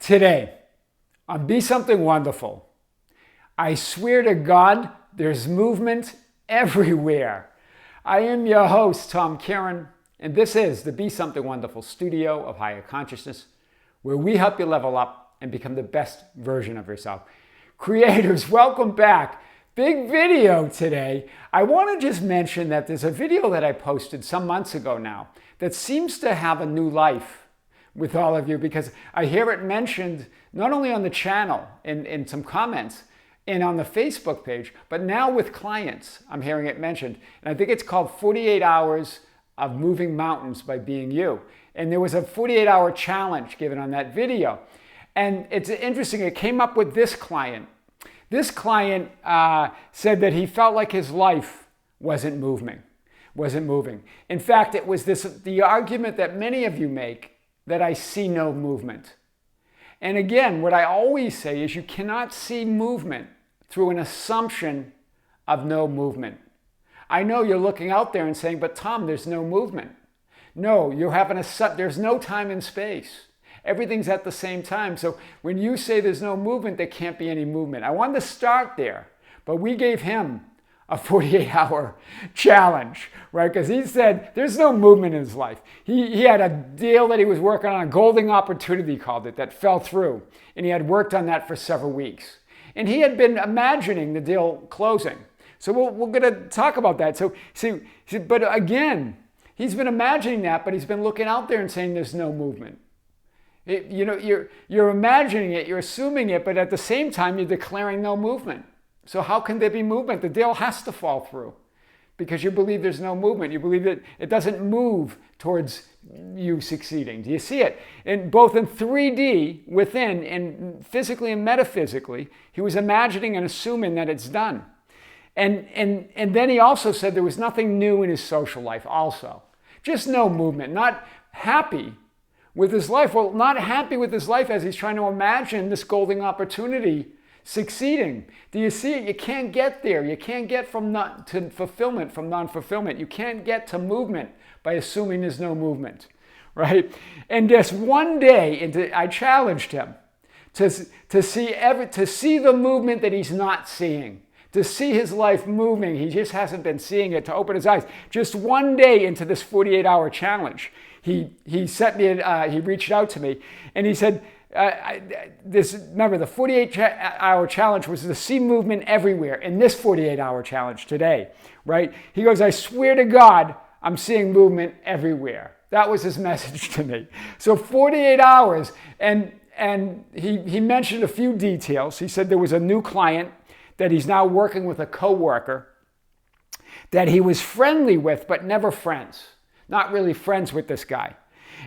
Today, on Be Something Wonderful, I swear to God, there's movement everywhere. I am your host, Tom Kearin, and this is the Be Something Wonderful studio of higher consciousness, where we help you level up and become the best version of yourself. Creators, welcome back. Big video today. I want to just mention that there's a video that I posted some months ago now that seems to have a new life with all of you, because I hear it mentioned not only on the channel in some comments and on the Facebook page, but now with clients, I'm hearing it mentioned. And I think it's called 48 Hours of Moving Mountains by Being You. And there was a 48-hour challenge given on that video. And it's interesting, it came up with this client. This client said that he felt like his life wasn't moving. In fact, it was the argument that many of you make, that I see no movement. And again, what I always say is you cannot see movement through an assumption of no movement. I know you're looking out there and saying, but Tom, there's no movement. No, there's no time and space. Everything's at the same time. So when you say there's no movement, there can't be any movement. I wanted to start there, but we gave him a 48-hour challenge, right? Because he said there's no movement in his life. He had a deal that he was working on, a golden opportunity, he called it, that fell through. And he had worked on that for several weeks. And he had been imagining the deal closing. So we're going to talk about that. So see, but again, he's been imagining that, but he's been looking out there and saying there's no movement. You're imagining it, you're assuming it, but at the same time, you're declaring no movement. So how can there be movement? The deal has to fall through because you believe there's no movement. You believe that it doesn't move towards you succeeding. Do you see it? Both in 3D within and physically and metaphysically, he was imagining and assuming that it's done. And then he also said there was nothing new in his social life also. Just no movement, not happy with his life. Well, not happy with his life as he's trying to imagine this golden opportunity succeeding. Do you see it? You can't get there. You can't get from to fulfillment from non-fulfillment. You can't get to movement by assuming there's no movement, right? And just one day, I challenged him to see the movement that he's not seeing, to see his life moving. He just hasn't been seeing it, to open his eyes. Just one day into this 48-hour challenge, he reached out to me and he said, remember, the 48-hour challenge was to see movement everywhere. In this 48-hour challenge today, right? He goes, I swear to God, I'm seeing movement everywhere. That was his message to me. So 48 hours, and he mentioned a few details. He said there was a new client that he's now working with, a coworker that he was friendly with, but never friends. Not really friends with this guy.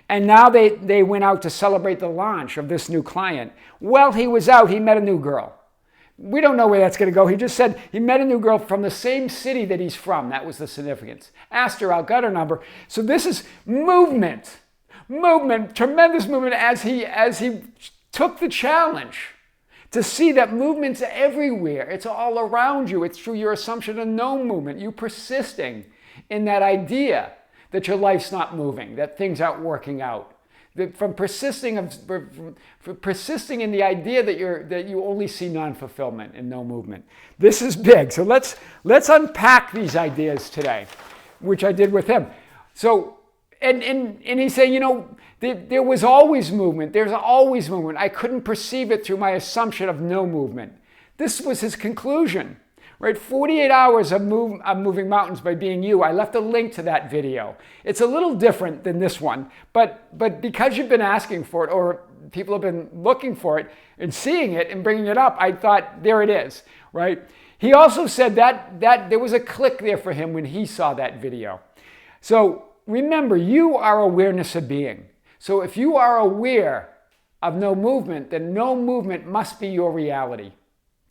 And now they went out to celebrate the launch of this new client. While he was out, he met a new girl. We don't know where that's going to go. He just said he met a new girl from the same city that he's from. That was the significance. Asked her out, got her number. So this is movement, tremendous movement as he took the challenge to see that movement's everywhere. It's all around you. It's through your assumption of no movement, you persisting in that idea that your life's not moving, that things aren't working out. From persisting in the idea that you only see non-fulfillment and no movement. This is big. So let's unpack these ideas today, which I did with him. So and he's saying, there was always movement. There's always movement. I couldn't perceive it through my assumption of no movement. This was his conclusion. Right, 48 hours of moving mountains by Being You. I left a link to that video. It's a little different than this one, but because you've been asking for it, or people have been looking for it and seeing it and bringing it up, I thought, there it is, right? He also said that there was a click there for him when he saw that video. So remember, you are awareness of being. So if you are aware of no movement, then no movement must be your reality.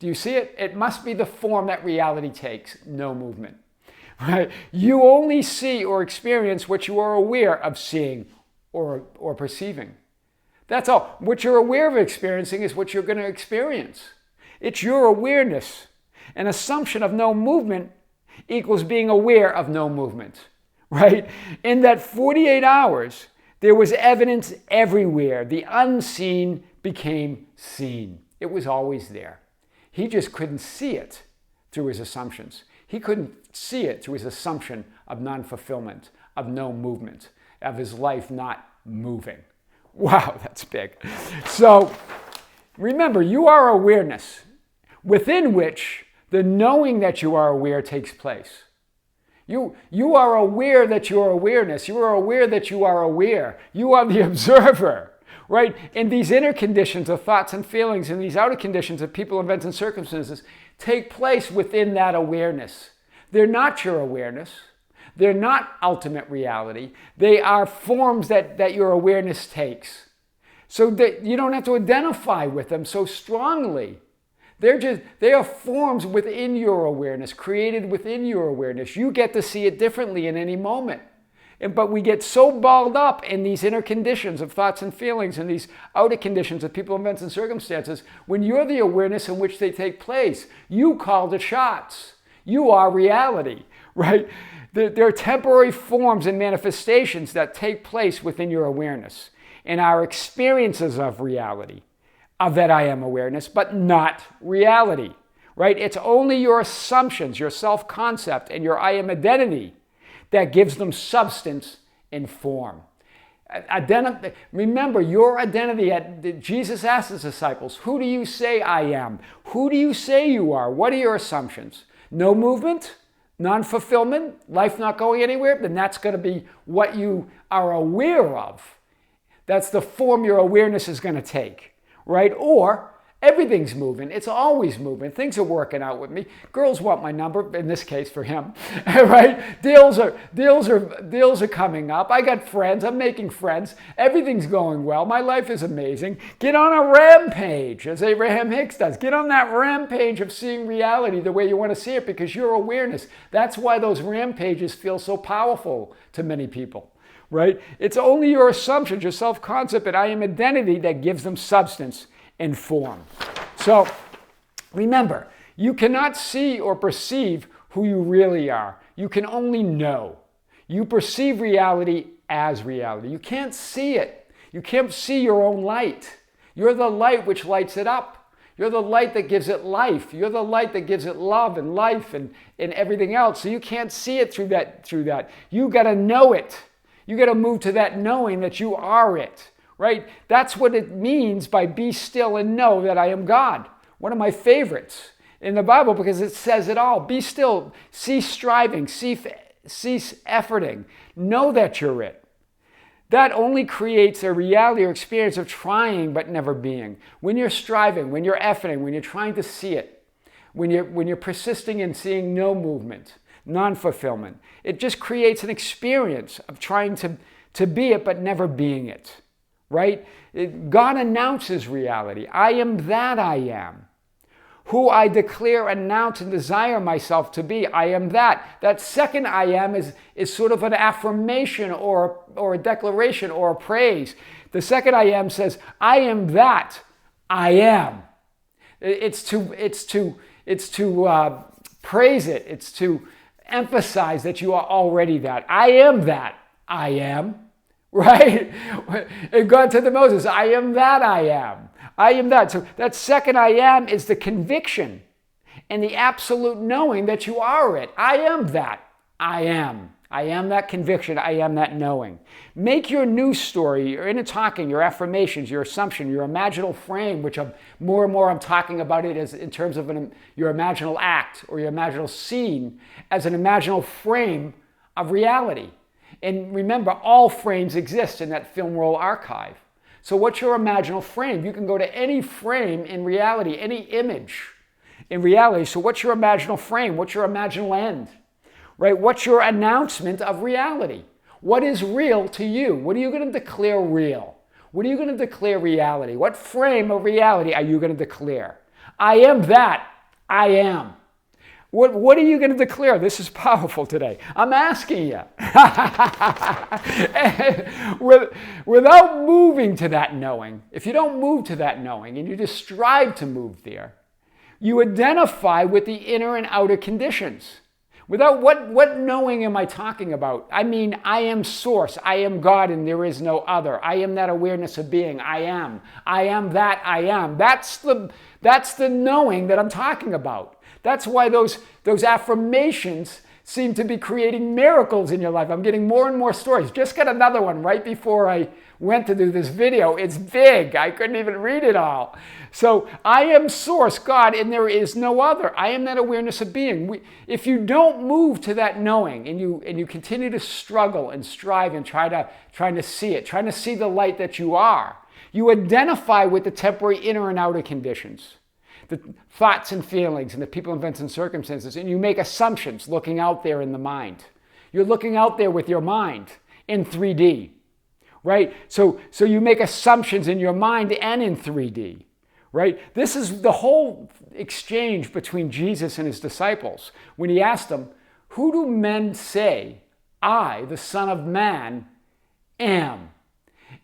Do you see it? It must be the form that reality takes, no movement. Right? You only see or experience what you are aware of seeing or perceiving. That's all. What you're aware of experiencing is what you're going to experience. It's your awareness. An assumption of no movement equals being aware of no movement. Right? In that 48 hours, There was evidence everywhere. The unseen became seen. It was always there. He just couldn't see it through his assumptions. He couldn't see it through his assumption of non-fulfillment, of no movement, of his life not moving. Wow, that's big. So remember, you are awareness within which the knowing that you are aware takes place. You are aware that you are awareness. You are aware that you are aware. You are the observer, right? And these inner conditions of thoughts and feelings and these outer conditions of people, events, and circumstances take place within that awareness. They're not your awareness. They're not ultimate reality. They are forms that your awareness takes. So that you don't have to identify with them so strongly. They are forms within your awareness, created within your awareness. You get to see it differently in any moment. But we get so balled up in these inner conditions of thoughts and feelings and these outer conditions of people, events, and circumstances. When you're the awareness in which they take place, you call the shots. You are reality, right? There are temporary forms and manifestations that take place within your awareness and our experiences of reality, of that I am awareness, but not reality, right? It's only your assumptions, your self-concept, and your I am identity that gives them substance and form. Remember, your identity, Jesus asked his disciples, who do you say I am? Who do you say you are? What are your assumptions? No movement? Non-fulfillment? Life not going anywhere? Then that's going to be what you are aware of. That's the form your awareness is going to take, right? Or everything's moving. It's always moving. Things are working out with me. Girls want my number, in this case for him, right? Deals are coming up. I got friends. I'm making friends. Everything's going well. My life is amazing. Get on a rampage, as Abraham Hicks does. Get on that rampage of seeing reality the way you want to see it, because your awareness. That's why those rampages feel so powerful to many people, right? It's only your assumptions, your self-concept, and I am identity that gives them substance and form. So remember, you cannot see or perceive who you really are. You can only know. You perceive reality as reality. You can't see it. You can't see your own light. You're the light which lights it up. You're the light that gives it life. You're the light that gives it love and life and everything else. So you can't see it through that. You got to know it. You got to move to that knowing that you are it. Right? That's what it means by be still and know that I am God. One of my favorites in the Bible, because it says it all. Be still, cease striving, cease efforting. Know that you're it. That only creates a reality or experience of trying but never being. When you're striving, when you're efforting, when you're trying to see it, when you're persisting in seeing no movement, non-fulfillment, it just creates an experience of trying to be it but never being it. Right? God announces reality. I am that I am. Who I declare, announce, and desire myself to be. I am that. That second I am is sort of an affirmation or a declaration or a praise. The second I am says, I am that I am. It's to praise it. It's to emphasize that you are already that. I am that I am. Right? And God said to Moses, I am that I am. I am that. So that second I am is the conviction and the absolute knowing that you are it. I am that I am. I am that conviction. I am that knowing. Make your news story, your inner talking, your affirmations, your assumption, your imaginal frame, which more and more I'm talking about it as in terms of your imaginal act or your imaginal scene as an imaginal frame of reality. And remember, all frames exist in that film roll archive. So what's your imaginal frame? You can go to any frame in reality, any image in reality. So what's your imaginal frame? What's your imaginal end? Right? What's your announcement of reality? What is real to you? What are you going to declare real? What are you going to declare reality? What frame of reality are you going to declare? I am that I am. What are you going to declare? This is powerful today. I'm asking you. Without moving to that knowing, if you don't move to that knowing and you just strive to move there, you identify with the inner and outer conditions. Without what knowing am I talking about? I mean, I am source. I am God and there is no other. I am that awareness of being. I am. I am that I am. That's the knowing that I'm talking about. That's why those affirmations seem to be creating miracles in your life. I'm getting more and more stories. Just got another one right before I went to do this video. It's big. I couldn't even read it all. So I am source, God, and there is no other. I am that awareness of being. If you don't move to that knowing and you continue to struggle and strive and trying to see it, trying to see the light that you are, you identify with the temporary inner and outer conditions, the thoughts and feelings and the people, events, and circumstances, and you make assumptions looking out there in the mind. You're looking out there with your mind in 3D, right? So you make assumptions in your mind and in 3D, right? This is the whole exchange between Jesus and his disciples when he asked them, who do men say I, the Son of Man, am?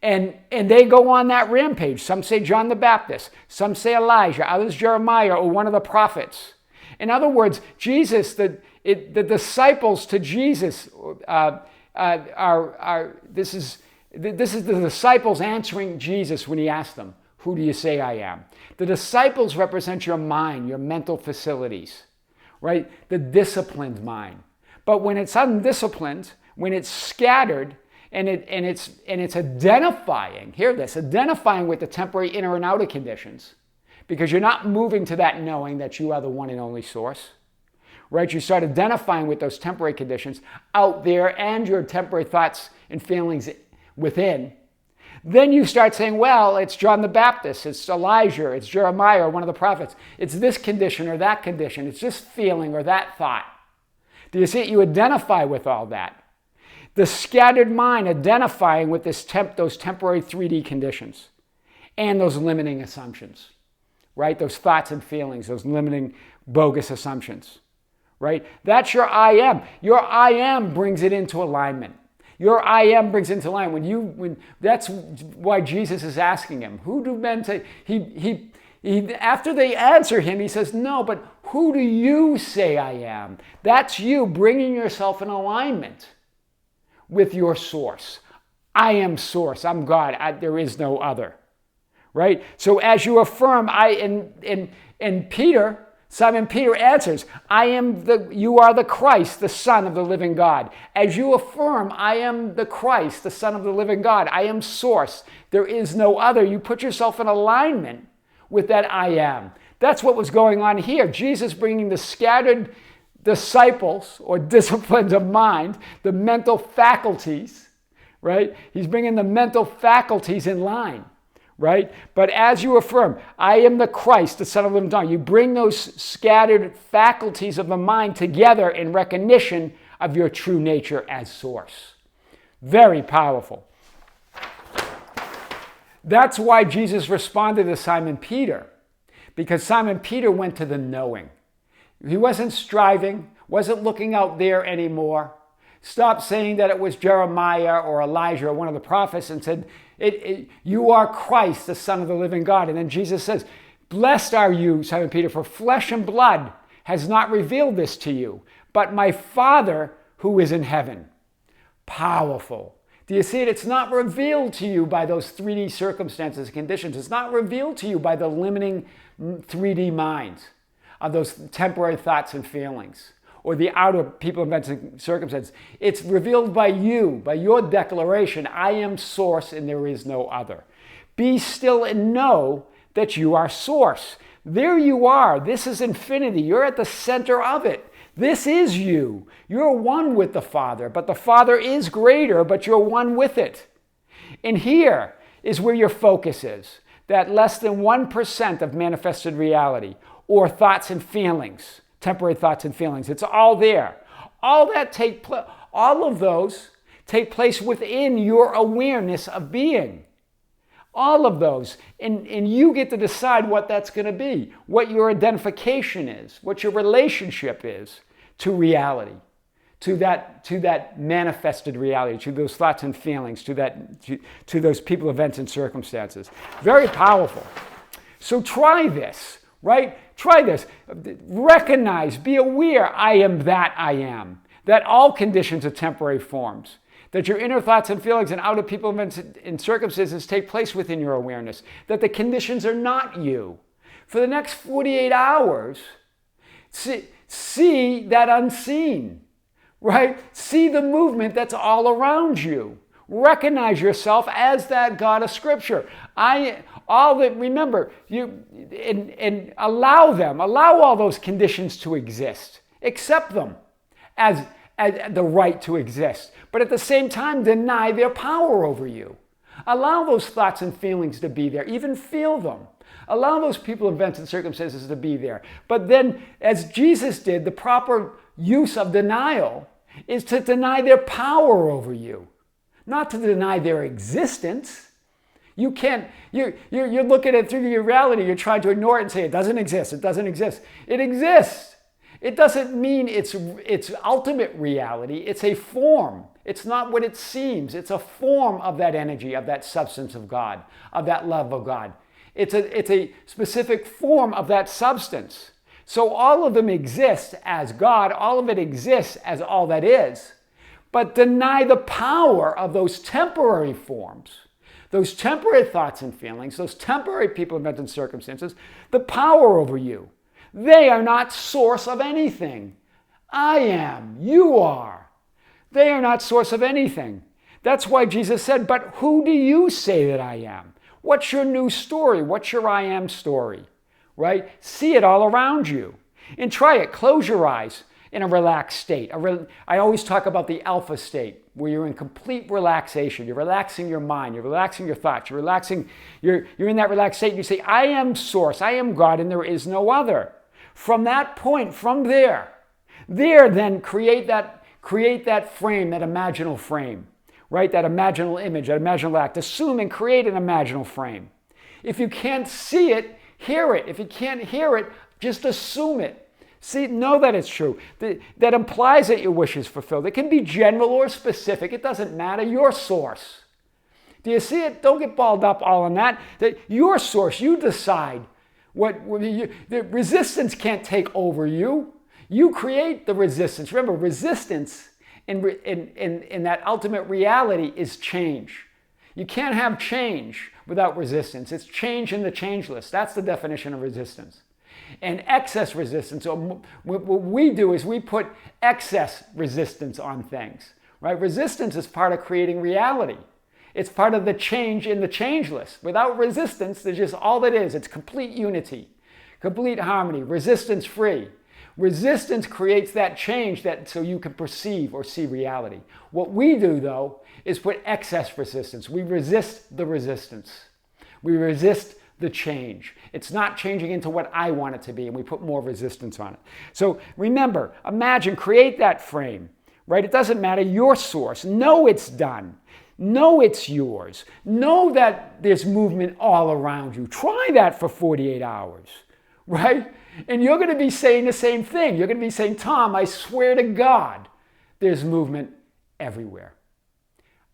And they go on that rampage. Some say John the Baptist. Some say Elijah. Others Jeremiah or one of the prophets. In other words, Jesus, the disciples to Jesus this is the disciples answering Jesus when he asked them, who do you say I am? The disciples represent your mind, your mental facilities, right? The disciplined mind. But when it's undisciplined, when it's scattered, and it's identifying, hear this, identifying with the temporary inner and outer conditions, because you're not moving to that knowing that you are the one and only source, right? You start identifying with those temporary conditions out there and your temporary thoughts and feelings within. Then you start saying, well, it's John the Baptist, it's Elijah, it's Jeremiah, or one of the prophets. It's this condition or that condition. It's this feeling or that thought. Do you see it? You identify with all that. The scattered mind identifying with those temporary 3D conditions and those limiting assumptions, right? Those thoughts and feelings, those limiting bogus assumptions, right? That's your I am. Your I am brings it into alignment. Your I am brings it into alignment. That's why Jesus is asking him, who do men say? He after they answer him, he says, no, but who do you say I am? That's you bringing yourself in alignment with your source. I am source. I'm God. There is no other. Right? So as you affirm, Peter, Simon Peter answers, you are the Christ, the Son of the living God. As you affirm, I am the Christ, the Son of the living God. I am source. There is no other. You put yourself in alignment with that I am. That's what was going on here. Jesus bringing the scattered disciples or disciplines of mind, the mental faculties, right? He's bringing the mental faculties in line, right? But as you affirm, I am the Christ, the Son of the living God, you bring those scattered faculties of the mind together in recognition of your true nature as source. Very powerful. That's why Jesus responded to Simon Peter, because Simon Peter went to the knowing. He wasn't striving, wasn't looking out there anymore. Stopped saying that it was Jeremiah or Elijah or one of the prophets and said, you are Christ, the Son of the living God. And then Jesus says, blessed are you, Simon Peter, for flesh and blood has not revealed this to you, but my Father who is in heaven. Powerful. Do you see it? It's not revealed to you by those 3D circumstances and conditions. It's not revealed to you by the limiting 3D minds of those temporary thoughts and feelings, or the outer people, events, and circumstances. It's revealed by you, by your declaration, I am source and there is no other. Be still and know that you are source. There you are. This is infinity. You're at the center of it. This is you. You're one with the Father, but the Father is greater, but you're one with it. And here is where your focus is, that less than 1% of manifested reality, or thoughts and feelings, temporary thoughts and feelings. It's all there. All of those take place within your awareness of being. All of those. And you get to decide what that's going to be, what your identification is, what your relationship is to reality, to that manifested reality, to those thoughts and feelings, to those people, events, and circumstances. Very powerful. So try this, right? Try this. Recognize, be aware, I am that I am. That all conditions are temporary forms. That your inner thoughts and feelings and outer people, events, and circumstances take place within your awareness. That the conditions are not you. For the next 48 hours, see that unseen, right? See the movement that's all around you. Recognize yourself as that God of Scripture. Remember, and allow all those conditions to exist. Accept them as the right to exist. But at the same time, deny their power over you. Allow those thoughts and feelings to be there. Even feel them. Allow those people, events, and circumstances to be there. But then, as Jesus did, the proper use of denial is to deny their power over you, not to deny their existence. You can't, you're looking at it through your reality, you're trying to ignore it and say, it doesn't exist, it doesn't exist. It exists. It doesn't mean it's ultimate reality. It's a form. It's not what it seems. It's a form of that energy, of that substance of God, of that love of God. It's a specific form of that substance. So all of them exist as God. All of it exists as all that is. But deny the power of those temporary forms, those temporary thoughts and feelings, those temporary people, events, and circumstances, the power over you. They are not source of anything. I am. You are. They are not source of anything. That's why Jesus said, but who do you say that I am? What's your new story? What's your I am story? Right? See it all around you. And try it. Close your eyes in a relaxed state. I always talk about the alpha state, where you're in complete relaxation. You're relaxing your mind. You're relaxing your thoughts. You're in that relaxed state. You say, I am source. I am God, and there is no other. From that point, from there then create that frame, that imaginal frame, right? That imaginal image, that imaginal act. Assume and create an imaginal frame. If you can't see it, hear it. If you can't hear it, just assume it. See, know that it's true. That implies that your wish is fulfilled. It can be general or specific. It doesn't matter. Your source. Do you see it? Don't get balled up all on that. That your source, you decide. The resistance can't take over you. You create the resistance. Remember, resistance in that ultimate reality is change. You can't have change without resistance. It's change in the changeless. That's the definition of resistance. And excess resistance, so what we do is we put excess resistance on things, right? Resistance is part of creating reality. It's part of the change in the changeless. Without resistance, there's just all that is. It's complete unity, complete harmony, resistance free. Resistance creates that change so you can perceive or see reality. What we do, though, is put excess resistance. We resist the resistance. We resist the change. It's not changing into what I want it to be, and we put more resistance on it. So remember, imagine, create that frame, right? It doesn't matter your source. Know it's done. Know it's yours. Know that there's movement all around you. Try that for 48 hours, right? And you're going to be saying the same thing. You're going to be saying, Tom, I swear to God, there's movement everywhere.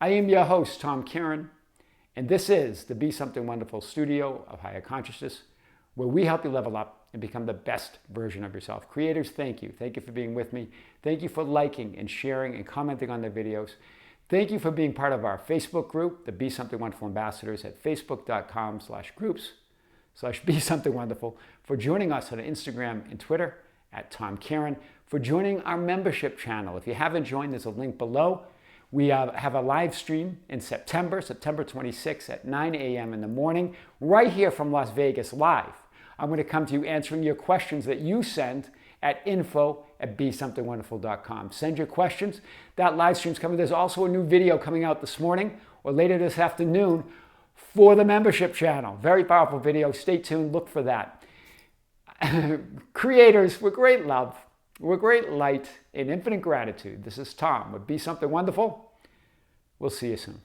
I am your host, Tom Kearin, and this is the Be Something Wonderful studio of Higher Consciousness, where we help you level up and become the best version of yourself. Creators, thank you. Thank you for being with me. Thank you for liking and sharing and commenting on the videos. Thank you for being part of our Facebook group, the Be Something Wonderful Ambassadors, at facebook.com/groups/Be Something Wonderful, for joining us on Instagram and Twitter at Tom Kearin, for joining our membership channel. If you haven't joined, there's a link below. We have a live stream in September 26th at 9 a.m. in the morning, right here from Las Vegas live. I'm going to come to you answering your questions that you send at info@besomethingwonderful.com. Send your questions. That live stream's coming. There's also a new video coming out this morning or later this afternoon for the membership channel. Very powerful video. Stay tuned. Look for that. Creators, with great love, with great light and infinite gratitude, this is Tom with Be Something Wonderful. We'll see you soon.